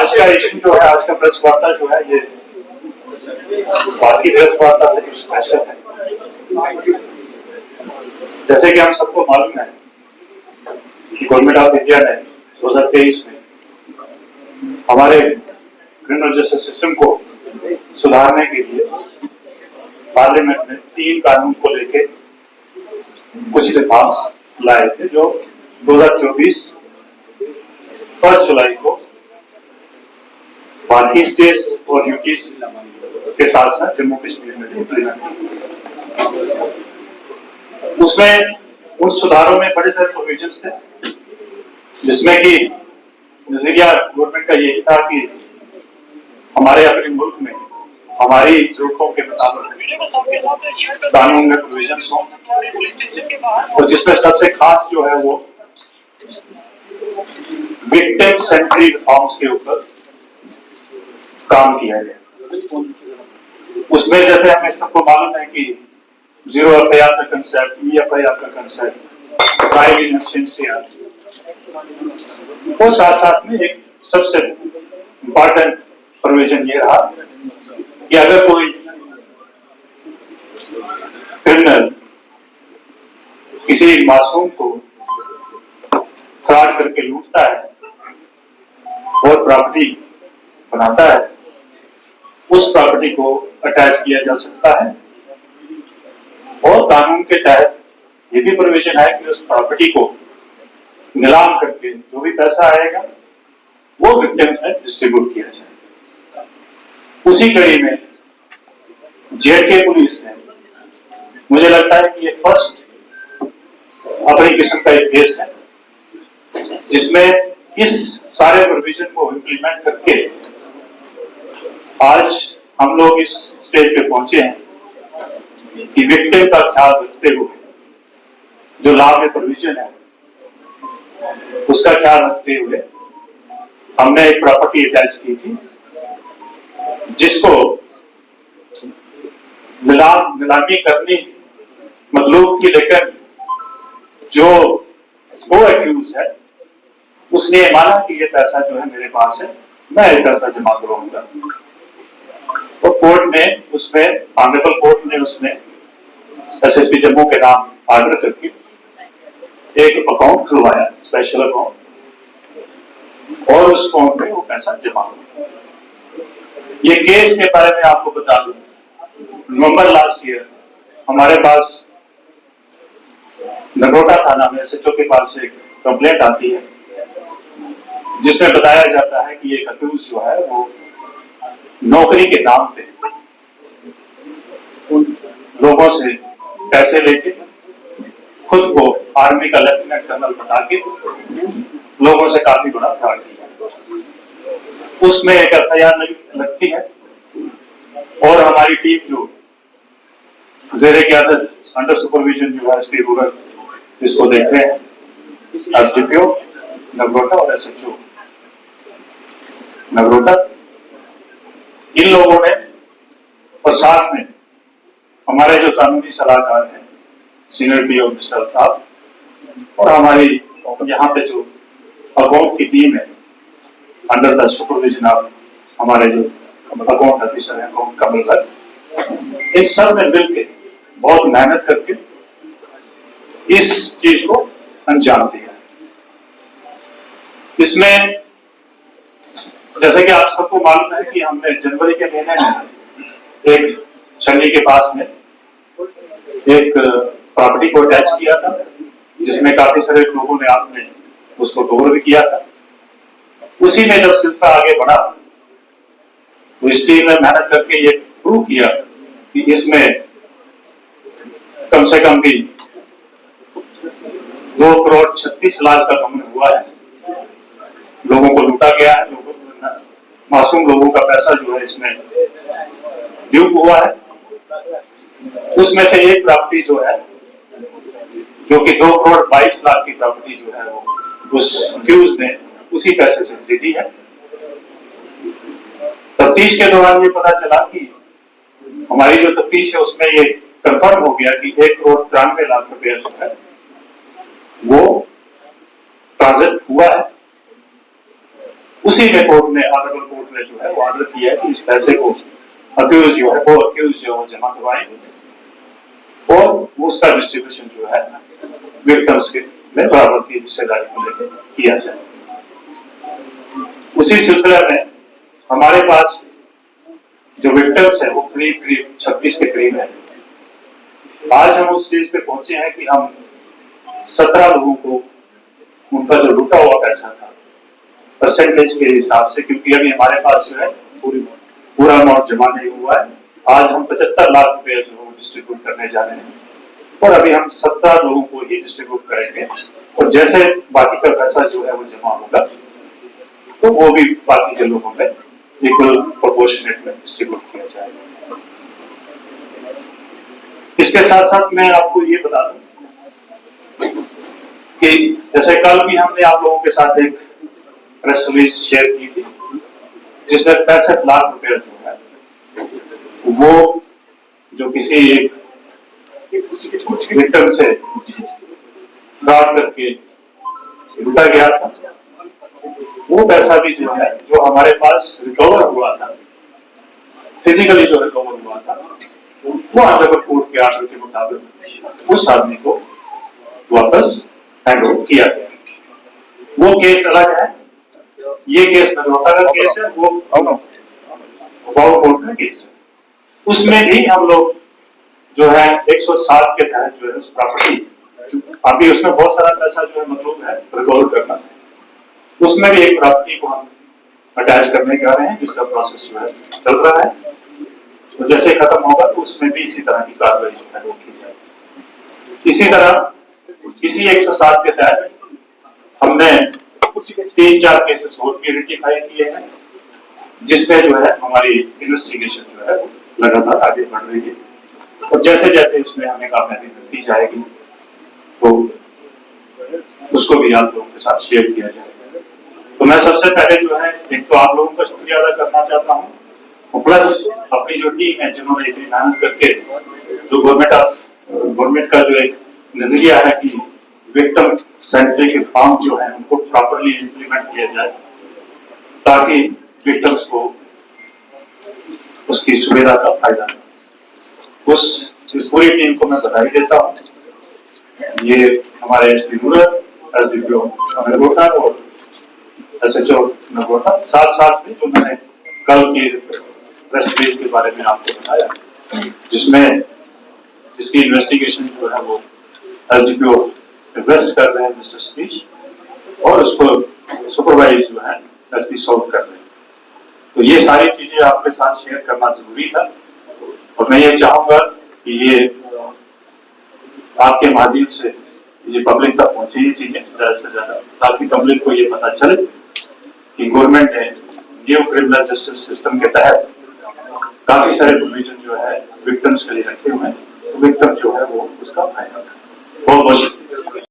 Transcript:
आज का इशू जो है, आज का प्रेस वार्ता जो है, ये बाकी प्रेस वार्ता से कुछ स्पेशल है। जैसे कि हम सबको मालूम है कि गवर्नमेंट ऑफ इंडिया ने 2023 में हमारे क्रिमिनल जस्टिस सिस्टम को सुधारने के लिए पार्लियामेंट में 3 कानून को लेके कुछ रिफॉर्म्स लाए थे, जो 2024 1 जुलाई को बाकी स्टेट्स और यूटीज के साथ साथ जम्मू कश्मीर में भी इम्प्लीमेंट किए। उसमें उन सुधारों में बड़े सारे प्रोविजंस थे, जिसमें कि नजरिया गवर्नमेंट का यही था कि हमारे अपने मुल्क में हमारी जरूरतों के मुताबिक कानून में प्रोविजंस हों, और जिसमें सबसे खास जो है वो विक्टिम सेंट्री रिफॉर्म्स के ऊपर काम किया गया। उसमें जैसे हमें सबको मालूम है कि 0 एफआईआर का कंसेप्ट, EFIR का कंसेप्ट, ट्रायल इन एब्सेंटिया, और साथ साथ में एक सबसे इम्पोर्टेंट प्रोविजन ये रहा कि अगर कोई क्रिमिनल किसी मासूम को फ्रॉड करके लूटता है और प्रॉपर्टी बनाता है, उस प्रॉपर्टी को अटैच किया जा सकता है। और कानून के तहत ये भी प्रोविजन है कि उस प्रॉपर्टी को नीलाम करके जो भी पैसा आएगा वो विक्टिम्स में डिस्ट्रीब्यूट किया जाए। उसी कड़ी में जेके पुलिस ने, मुझे लगता है कि ये फर्स्ट अपनी किस्म का एक केस है जिसमें इस सारे प्रोविजन को इंप्लीमेंट करके आज हम लोग इस स्टेज पे पहुंचे हैं कि विक्टिम का ख्याल रखते हुए जो लॉ में प्रोविजन है उसका ख्याल रखते हुए हमने एक प्रॉपर्टी अटैच की थी, जिसको नीलामी करनी मतलूब की, लेकिन जो को एक्यूज है उसने माना कि ये पैसा जो है मेरे पास है, मैं ये पैसा जमा कराऊंगा। और कोर्ट ने उसमें, ऑनरेबल कोर्ट ने उसमें SSP जम्मू के नाम ऑर्डर करके एक अकाउंट खुलवाया, स्पेशल अकाउंट, और उस अकाउंट में वो पैसा जमा हुआ। ये केस के बारे में आपको बता दूं, नवंबर लास्ट ईयर हमारे पास नगरोटा थाना में SHO के पास एक कंप्लेंट आती है जिसमें बताया जाता है कि एक अक्यूज जो है वो नौकरी के नाम पे उन लोगों से पैसे लेके खुद को आर्मी का लेफ्टिनेंट कर्नल बता के लोगों से काफी बड़ा फ्रॉड किया। उसमें एक FIR लगती है और हमारी टीम जो ज़ेरे क़यादत अंडर सुपरविजन जो है SP रूरल इसको देख रहे हैं, SDPO नगरोटा और SHO नगरोटा, इन लोगों ने और साथ में हमारे जो कानूनी सलाहकार हैं सीनियर PO मिस्टर अल्ताफ, और हमारी यहाँ पे जो अकाउंट की टीम है अंडर द सुपरविजन ऑफ हमारे जो अकाउंट ऑफिसर हैं कमल भट्ट, इन सब ने मिलकर बहुत मेहनत करके इस चीज को अंजाम दिया। इसमें जैसे कि आप सबको मालूम है कि हमने जनवरी के महीने में एक छन्नी के पास में एक प्रॉपर्टी को अटैच किया था, जिसमें काफी सारे लोगों ने आपने उसको कवर भी किया था। उसी में जब सिलसिला आगे बढ़ा तो इस टीम ने मेहनत करके ये प्रूव किया कि इसमें कम से कम भी 2,36,00,000 का गमन हुआ है, लोगों को लूटा गया है, मासूम लोगों का पैसा जो है इसमें ड्यूप हुआ है। उसमें से एक प्रॉपर्टी जो है, जो कि 2,22,00,000 की प्रॉपर्टी जो है वो उस अक्यूज ने उसी पैसे से खरीदी है। तफ्तीश के दौरान ये पता चला कि हमारी जो तफ्तीश है उसमें ये कंफर्म हो गया कि 1,93,00,000 रुपया जो है वो ट्रांजिट हुआ है। उसी में कोर्ट ने ऑनरेबल कोर्ट ने जो है वो ऑर्डर किया है कि इस पैसे को अक्यूज जो है वो जमा करवाएंगे और उसका डिस्ट्रीब्यूशन जो है विक्टिम्स के में बराबर की हिस्सेदारी को लेकर किया जाए। उसी सिलसिले में हमारे पास जो विक्टिम्स है वो करीब 26 के करीब है। आज हम उस स्टेज पे पहुंचे हैं कि हम 17 लोगों को उनका जो लूटा हुआ पैसा था परसेंटेज के हिसाब से, क्योंकि अभी हमारे पास जो है पूरा अमाउंट जमा नहीं हुआ है, आज हम 75 लाख रुपए जो है डिस्ट्रीब्यूट करने जा रहे हैं और अभी हम 17 लोगों को ही डिस्ट्रीब्यूट करेंगे और जैसे बाकी का पैसा जो है वो जमा होगा तो वो भी बाकी के लोगों में इक्वल प्रोपोर्शनेट में डिस्ट्रीब्यूट किया जाएगा। इसके साथ साथ मैं आपको ये बता दूं कि जैसे कल भी हमने आप लोगों के साथ एक प्रेस रिलीज शेयर की थी जिसमें 65 लाख रुपया जो है वो जो किसी एक विक्टिम से फ्रॉड करके लूटा गया था, वो पैसा भी जो है जो हमारे पास रिकवर हुआ था, फिजिकली जो रिकवर हुआ था, वो ऑनरेबल कोर्ट के ऑर्डर के मुताबिक उस आदमी को वापस हैंड ओवर किया गया। वो केस अलग है, ये केस नगरोटा का केस है, वो वाव कोर्ट का केस है। उसमें भी हम लोग जो है 107 के तहत जो है उस प्रॉपर्टी, अभी उसमें बहुत सारा पैसा जो है मतलब है रिकवर करना, उसमें भी एक प्रॉपर्टी को हम अटैच करने जा रहे हैं जिसका प्रोसेस जो है चल रहा है। तो जैसे खत्म होगा तो उसमें भी इसी तरह की कार्रवाई जो है वो की जाएगी। इसी तरह इसी 107 के तहत हमने 3-4 केसेस और भी रेक्टिफाई किए हैं जिसमें जो है हमारी इन्वेस्टिगेशन जो है लगातार आगे बढ़ रही है और जैसे जैसे इसमें हमें कामयाबी मिलती जाएगी तो उसको भी आप लोगों के साथ शेयर किया जाएगा। तो मैं सबसे पहले जो है एक तो आप लोगों का शुक्रिया अदा करना चाहता हूँ और प्लस अपनी जो टीम है जिन्होंने इतनी मेहनत करके जो गवर्नमेंट का जो एक नजरिया है कि विक्टिम सेंट्रिक रिफॉर्म जो है उनको प्रॉपर्ली इंप्लीमेंट किया जाए ताकि विक्टिम्स को उसकी सुविधा का फायदा मिले। इस पूरी टीम को मैं बधाई देता हूँ। ये हमारे एसपी रूरल, एसडीपीओ नगरोटा और एसएचओ नगरोटा, साथ में जो मैंने कल की प्रेस रिलीज के बारे में आपको बताया जिसकी इन्वेस्टिगेशन जो है वो एसडीपीओ इन्वेस्ट कर रहे हैं मिस्टर सतीश और उसको सुपरवाइज जो है एसपी साउथ कर रहे हैं। तो ये सारी चीजें आपके साथ शेयर करना जरूरी था और मैं ये चाहूंगा कि ये आपके माध्यम से ये पब्लिक तक पहुंचे ये चीजें ज्यादा से ज्यादा, ताकि पब्लिक को ये पता चले कि गवर्नमेंट ने न्यू क्रिमिनल जस्टिस सिस्टम के तहत काफी सारे प्रोविजन जो है विक्टिम्स के लिए रखे हुए हैं, विक्टिम जो है वो उसका फायदा है। बहुत बहुत शुक्रिया।